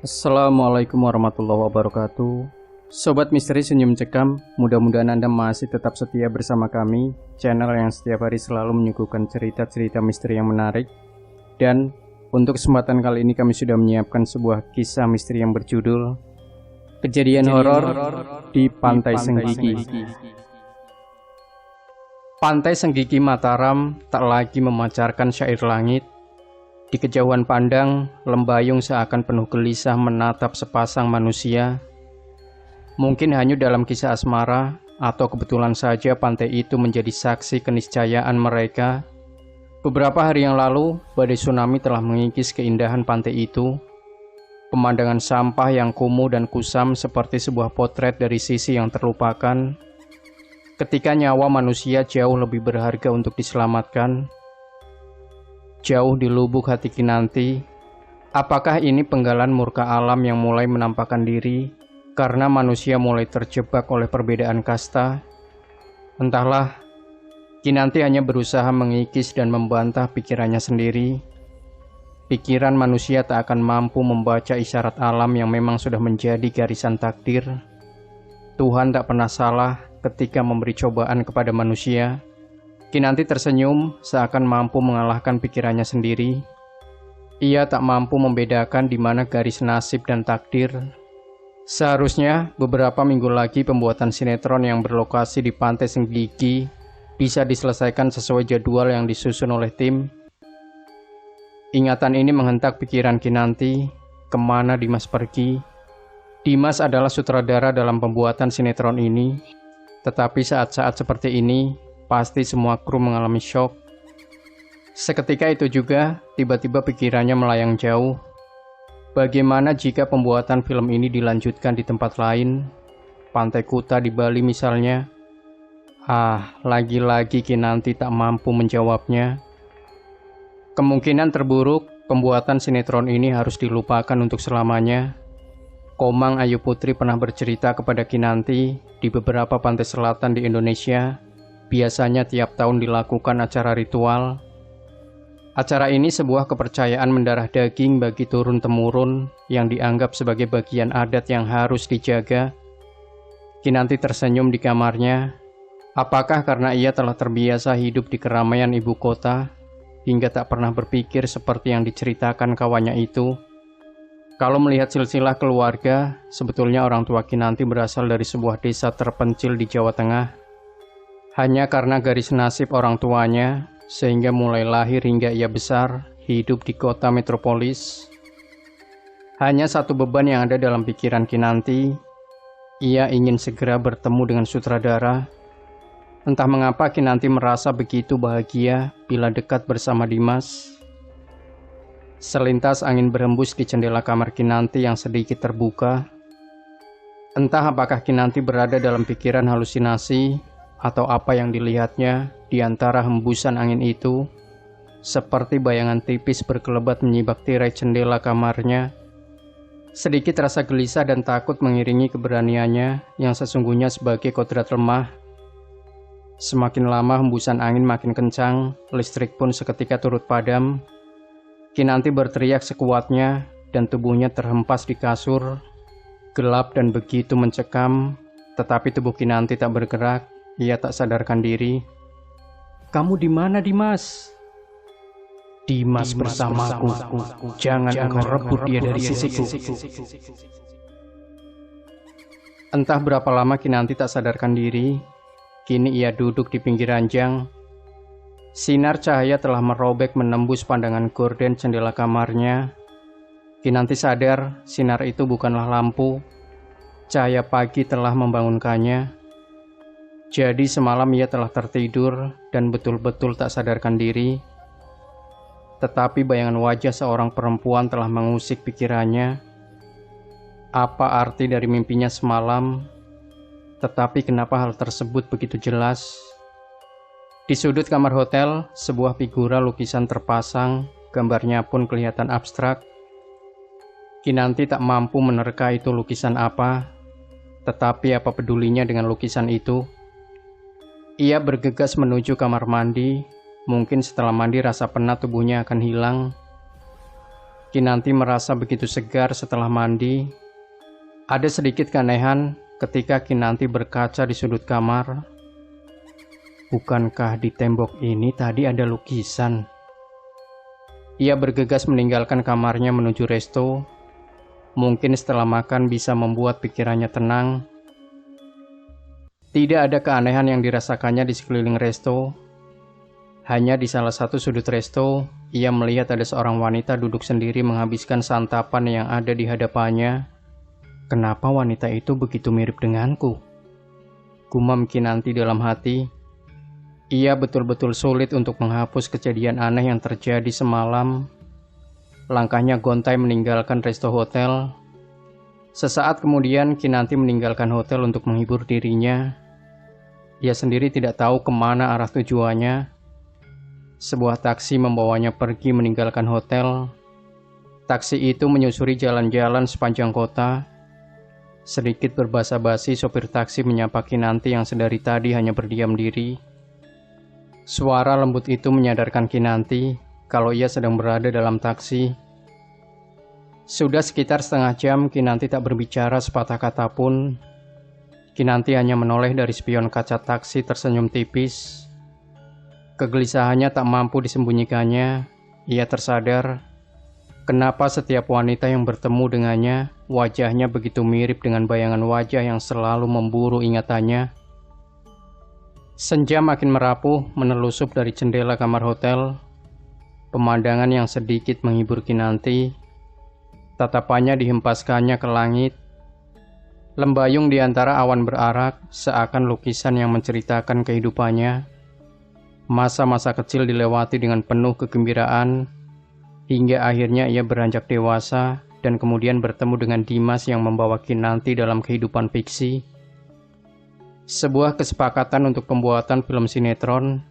Assalamualaikum warahmatullahi wabarakatuh. Sobat Misteri Senyum Cekam, mudah-mudahan Anda masih tetap setia bersama kami, channel yang setiap hari selalu menyuguhkan cerita-cerita misteri yang menarik. Dan untuk kesempatan kali ini kami sudah menyiapkan sebuah kisah misteri yang berjudul Kejadian Horor di Pantai Senggigi. Pantai Senggigi Mataram tak lagi memancarkan syair langit. Di kejauhan pandang, lembayung seakan penuh gelisah menatap sepasang manusia. Mungkin hanya dalam kisah asmara, atau kebetulan saja pantai itu menjadi saksi keniscayaan mereka. Beberapa hari yang lalu, badai tsunami telah mengikis keindahan pantai itu. Pemandangan sampah yang kumuh dan kusam seperti sebuah potret dari sisi yang terlupakan. Ketika nyawa manusia jauh lebih berharga untuk diselamatkan. Jauh di lubuk hati Kinanti, apakah ini penggalan murka alam yang mulai menampakkan diri karena manusia mulai terjebak oleh perbedaan kasta? Entahlah, Kinanti hanya berusaha mengikis dan membantah pikirannya sendiri. Pikiran manusia tak akan mampu membaca isyarat alam yang memang sudah menjadi garisan takdir. Tuhan tak pernah salah ketika memberi cobaan kepada manusia. Kinanti tersenyum seakan mampu mengalahkan pikirannya sendiri. Ia tak mampu membedakan di mana garis nasib dan takdir. Seharusnya beberapa minggu lagi pembuatan sinetron yang berlokasi di Pantai Senggigi bisa diselesaikan sesuai jadwal yang disusun oleh tim. Ingatan ini menghentak pikiran Kinanti, kemana Dimas pergi. Dimas adalah sutradara dalam pembuatan sinetron ini, tetapi saat-saat seperti ini, pasti semua kru mengalami shock. Seketika itu juga, tiba-tiba pikirannya melayang jauh. Bagaimana jika pembuatan film ini dilanjutkan di tempat lain? Pantai Kuta di Bali misalnya. Lagi-lagi Kinanti tak mampu menjawabnya. Kemungkinan terburuk, pembuatan sinetron ini harus dilupakan untuk selamanya. Komang Ayu Putri pernah bercerita kepada Kinanti di beberapa pantai selatan di Indonesia. Biasanya tiap tahun dilakukan acara ritual. Acara ini sebuah kepercayaan mendarah daging bagi turun-temurun yang dianggap sebagai bagian adat yang harus dijaga. Kinanti tersenyum di kamarnya. Apakah karena ia telah terbiasa hidup di keramaian ibu kota, hingga tak pernah berpikir seperti yang diceritakan kawannya itu? Kalau melihat silsilah keluarga, sebetulnya orang tua Kinanti berasal dari sebuah desa terpencil di Jawa Tengah. Hanya karena garis nasib orang tuanya, sehingga mulai lahir hingga ia besar, hidup di kota metropolis. Hanya satu beban yang ada dalam pikiran Kinanti, ia ingin segera bertemu dengan sutradara. Entah mengapa Kinanti merasa begitu bahagia bila dekat bersama Dimas. Selintas angin berhembus di jendela kamar Kinanti yang sedikit terbuka. Entah apakah Kinanti berada dalam pikiran halusinasi, atau apa yang dilihatnya di antara hembusan angin itu, seperti bayangan tipis berkelebat menyibak tirai jendela kamarnya. Sedikit rasa gelisah dan takut mengiringi keberaniannya yang sesungguhnya sebagai kodrat lemah. Semakin lama hembusan angin makin kencang, listrik pun seketika turut padam. Kinanti berteriak sekuatnya dan tubuhnya terhempas di kasur. Gelap dan begitu mencekam, tetapi tubuh Kinanti tak bergerak. Ia tak sadarkan diri. "Kamu di mana, Dimas?" "Dimas bersamaku. Jangan engkau rebut dia dari sisiku." Entah berapa lama Kinanti tak sadarkan diri. Kini ia duduk di pinggir ranjang. Sinar cahaya telah merobek menembus pandangan gorden jendela kamarnya. Kinanti sadar sinar itu bukanlah lampu. Cahaya pagi telah membangunkannya. Jadi semalam ia telah tertidur dan betul-betul tak sadarkan diri. Tetapi bayangan wajah seorang perempuan telah mengusik pikirannya. Apa arti dari mimpinya semalam? Tetapi kenapa hal tersebut begitu jelas? Di sudut kamar hotel, sebuah figura lukisan terpasang, gambarnya pun kelihatan abstrak. Kinanti tak mampu menerka itu lukisan apa, tetapi apa pedulinya dengan lukisan itu? Ia bergegas menuju kamar mandi. Mungkin setelah mandi rasa penat tubuhnya akan hilang. Kinanti merasa begitu segar setelah mandi. Ada sedikit keanehan ketika Kinanti berkaca di sudut kamar. Bukankah di tembok ini tadi ada lukisan? Ia bergegas meninggalkan kamarnya menuju resto. Mungkin setelah makan bisa membuat pikirannya tenang. Tidak ada keanehan yang dirasakannya di sekeliling resto. Hanya di salah satu sudut resto, ia melihat ada seorang wanita duduk sendiri menghabiskan santapan yang ada di hadapannya. Kenapa wanita itu begitu mirip denganku? Gumam Kinanti dalam hati. Ia betul-betul sulit untuk menghapus kejadian aneh yang terjadi semalam. Langkahnya gontai meninggalkan resto hotel. Sesaat kemudian Kinanti meninggalkan hotel untuk menghibur dirinya. Ia sendiri tidak tahu kemana arah tujuannya. Sebuah taksi membawanya pergi meninggalkan hotel. Taksi itu menyusuri jalan-jalan sepanjang kota. Sedikit berbasa-basi, sopir taksi menyapa Kinanti yang sedari tadi hanya berdiam diri. Suara lembut itu menyadarkan Kinanti kalau ia sedang berada dalam taksi. Sudah sekitar setengah jam Kinanti tak berbicara sepatah kata pun. Kinanti hanya menoleh dari spion kaca taksi tersenyum tipis. Kegelisahannya tak mampu disembunyikannya. Ia tersadar kenapa setiap wanita yang bertemu dengannya wajahnya begitu mirip dengan bayangan wajah yang selalu memburu ingatannya. Senja makin merapuh menelusup dari jendela kamar hotel. Pemandangan yang sedikit menghibur Kinanti. Tatapannya dihempaskannya ke langit. Lembayung di antara awan berarak seakan lukisan yang menceritakan kehidupannya. Masa-masa kecil dilewati dengan penuh kegembiraan, hingga akhirnya ia beranjak dewasa dan kemudian bertemu dengan Dimas yang membawa Kinanti dalam kehidupan fiksi. Sebuah kesepakatan untuk pembuatan film sinetron.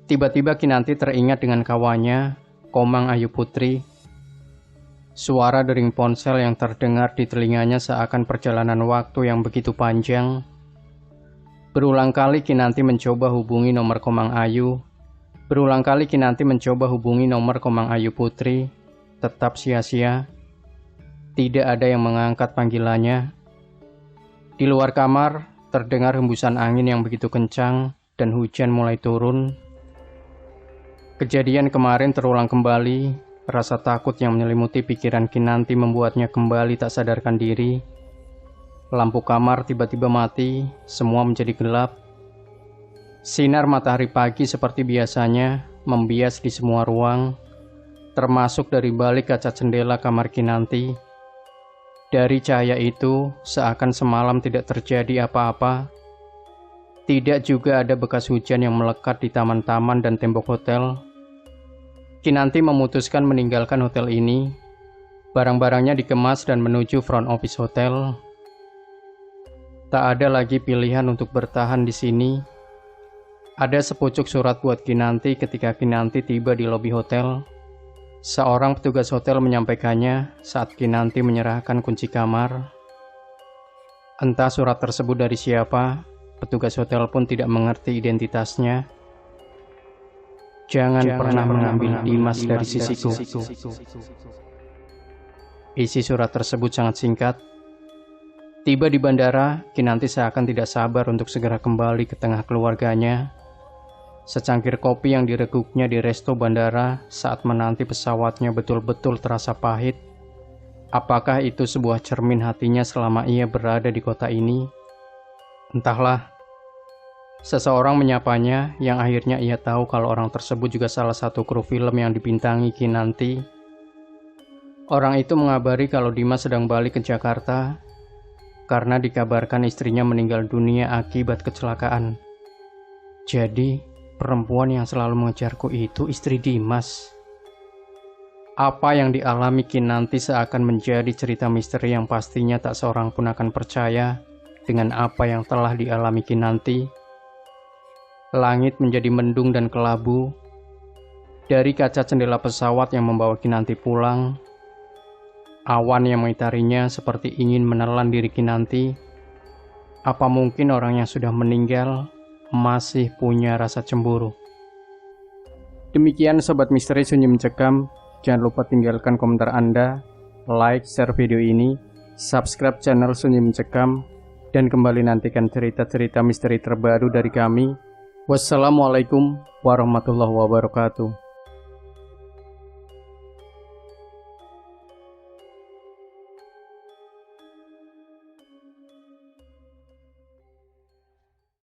Tiba-tiba Kinanti teringat dengan kawannya, Komang Ayu Putri. Suara dering ponsel yang terdengar di telinganya seakan perjalanan waktu yang begitu panjang. Berulang kali Kinanti mencoba hubungi nomor Komang Ayu. Berulang kali Kinanti mencoba hubungi nomor Komang Ayu Putri. Tetap sia-sia. Tidak ada yang mengangkat panggilannya. Di luar kamar, terdengar hembusan angin yang begitu kencang dan hujan mulai turun. Kejadian kemarin terulang kembali. Rasa takut yang menyelimuti pikiran Kinanti membuatnya kembali tak sadarkan diri. Lampu kamar tiba-tiba mati, semua menjadi gelap. Sinar matahari pagi seperti biasanya membias di semua ruang, termasuk dari balik kaca jendela kamar Kinanti. Dari cahaya itu, seakan semalam tidak terjadi apa-apa. Tidak juga ada bekas hujan yang melekat di taman-taman dan tembok hotel. Kinanti memutuskan meninggalkan hotel ini. Barang-barangnya dikemas dan menuju front office hotel. Tak ada lagi pilihan untuk bertahan di sini. Ada sepucuk surat buat Kinanti ketika Kinanti tiba di lobi hotel. Seorang petugas hotel menyampaikannya saat Kinanti menyerahkan kunci kamar. Entah surat tersebut dari siapa, petugas hotel pun tidak mengerti identitasnya. Jangan pernah mengambil Dimas dari sisiku. Isi surat tersebut sangat singkat. Tiba di bandara, Kinanti seakan tidak sabar untuk segera kembali ke tengah keluarganya. Secangkir kopi yang direguknya di resto bandara saat menanti pesawatnya betul-betul terasa pahit. Apakah itu sebuah cermin hatinya selama ia berada di kota ini? Entahlah. Seseorang menyapanya yang akhirnya ia tahu kalau orang tersebut juga salah satu kru film yang dibintangi Kinanti. Orang itu mengabari kalau Dimas sedang balik ke Jakarta karena dikabarkan istrinya meninggal dunia akibat kecelakaan. Jadi, perempuan yang selalu mengejarku itu istri Dimas. Apa yang dialami Kinanti seakan menjadi cerita misteri yang pastinya tak seorang pun akan percaya dengan apa yang telah dialami Kinanti. Langit menjadi mendung dan kelabu. Dari kaca jendela pesawat yang membawa Kinanti pulang, awan yang mengitarinya seperti ingin menelan diri Kinanti. Apa mungkin orang yang sudah meninggal masih punya rasa cemburu? Demikian Sobat Misteri Sunyi Mencekam, Jangan lupa tinggalkan komentar Anda, like, share video ini, subscribe channel Sunyi Mencekam, dan kembali nantikan cerita-cerita misteri terbaru dari kami. Wassalamualaikum warahmatullahi wabarakatuh.